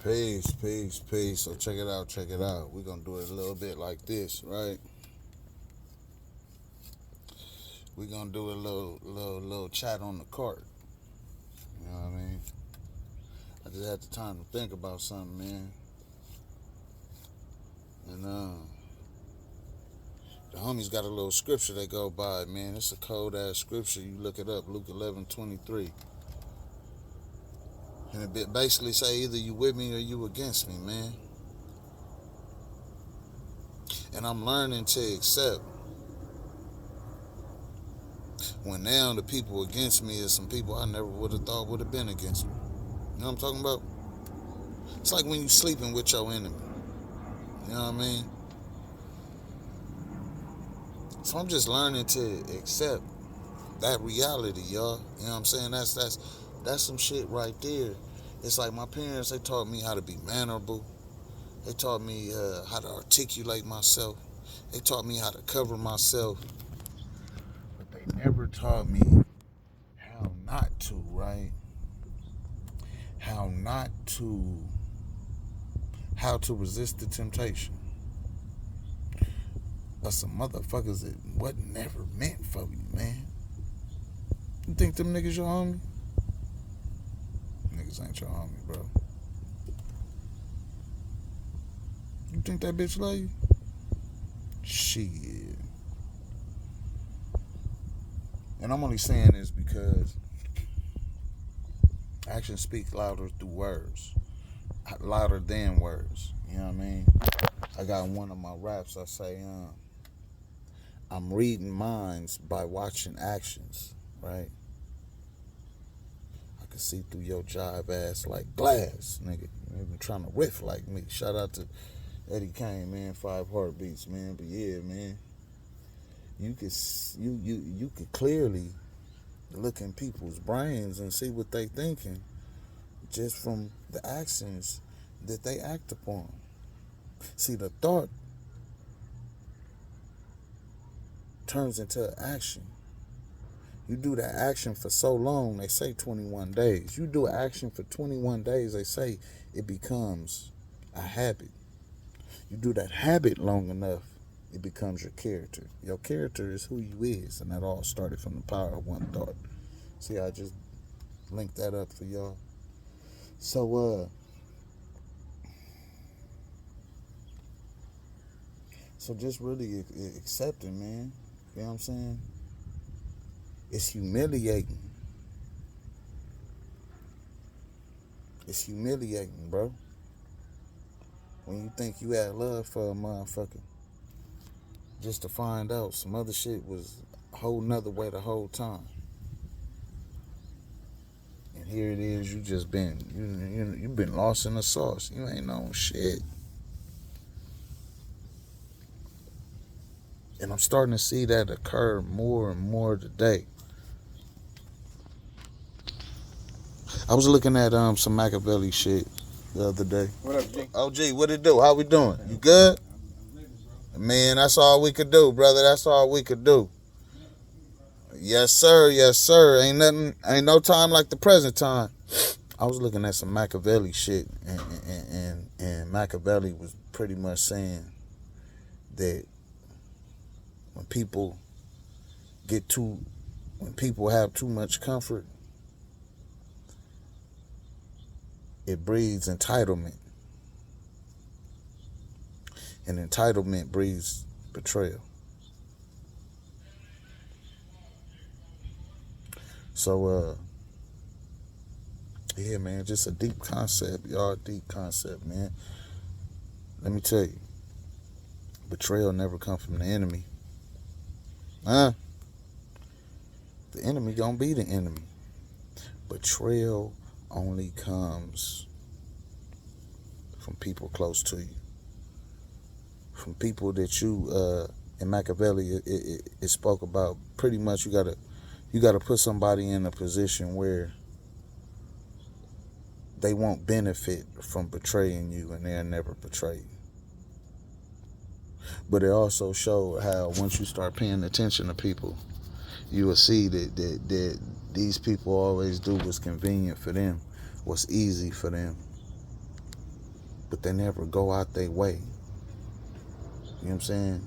Peace, peace, peace. So check it out, check it out. We're gonna do it a little bit like this, right? We're gonna do a little chat on the court. You know what I mean? I just had the time to think about something, man. And the homies got a little scripture they go by, man. It's a cold ass scripture. You look it up, Luke 11:23. And it basically say either you with me or you against me, man. And I'm learning to accept when now the people against me is some people I never would have thought would have been against me. You know what I'm talking about? It's like when you sleeping with your enemy. You know what I mean? So I'm just learning to accept that reality, y'all. You know what I'm saying? That's some shit right there. It's like my parents, they taught me how to be mannerable. They taught me how to articulate myself. They taught me how to cover myself. But they never taught me how not to, right? How to resist the temptation of some motherfuckers that wasn't never meant for you, man. You think them niggas your homie? Niggas ain't your homie, bro. You think that bitch love you? Shit. And I'm only saying this because actions speak louder through words. Louder than words. You know what I mean? I got one of my raps, I say, I'm reading minds by watching actions, right? I can see through your jive ass like Glazz, nigga. You been trying to riff like me. Shout out to Eddie Kane, man. 5 Heartbeats, man. But yeah, man. You could clearly look in people's brains and see what they thinking just from the actions that they act upon. See, the thought turns into action. You do that action for so long, they say 21 days. You do action for 21 days, they say it becomes a habit. You do that habit long enough, it becomes your character. Your character is who you is, and that all started from the power of one thought. See, I just linked that up for y'all. So just really accepting, man. You know what I'm saying? It's humiliating. It's humiliating, bro. When you think you had love for a motherfucker, just to find out some other shit was a whole nother way the whole time. And here it is, you just been, you've been lost in the sauce. You ain't known shit. And I'm starting to see that occur more and more today. I was looking at some Machiavelli shit the other day. What up, G? OG, what it do? How we doing? You good? Man, that's all we could do, brother. That's all we could do. Yes, sir. Yes, sir. Ain't no time like the present time. I was looking at some Machiavelli shit, and Machiavelli was pretty much saying that when people have too much comfort, it breeds entitlement. And entitlement breeds betrayal. So, yeah, man, just a deep concept, y'all. Deep concept, man. Let me tell you, betrayal never comes from the enemy. The enemy gonna be the enemy. Betrayal only comes from people close to you. From people that you, in Machiavelli, it spoke about pretty much you gotta put somebody in a position where they won't benefit from betraying you and they'll never betray you. But it also showed how once you start paying attention to people, you will see that these people always do what's convenient for them, what's easy for them. but they never go out their way. You know what I'm saying?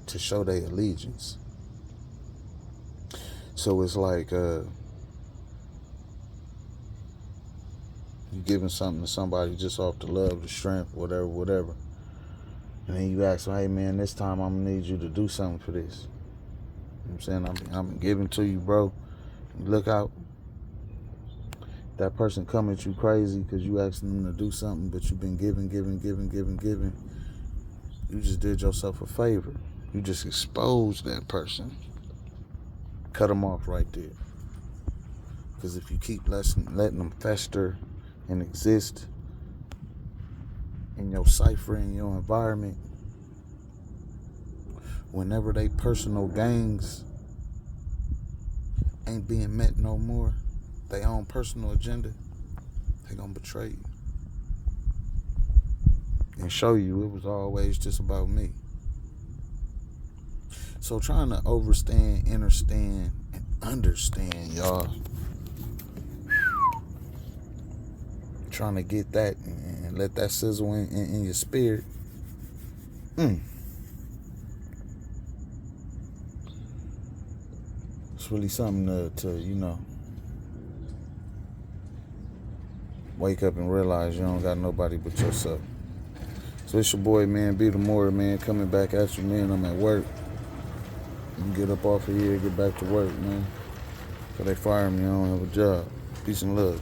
To show their allegiance. So it's like you giving something to somebody just off the love, the strength, whatever. And then you ask them, hey man, this time I'm gonna need you to do something for this. You know what I'm saying? I'm giving to you, bro. Look out. That person come at you crazy because you asking them to do something, but you've been giving. You just did yourself a favor. You just exposed that person. Cut them off right there. Because if you keep letting them fester and exist in your cipher, in your environment, whenever they personal gains ain't being met no more, their own personal agenda, they gonna betray you and show you it was always just about me. So trying to overstand, understand, and understand, y'all. Trying to get that and let that sizzle in your spirit. It's really something to wake up and realize you don't got nobody but yourself. So it's your boy, man, Be The More, man, coming back at you, man. I'm at work. I'm get up off of here, get back to work, man. So they fire me, I don't have a job. Peace and love.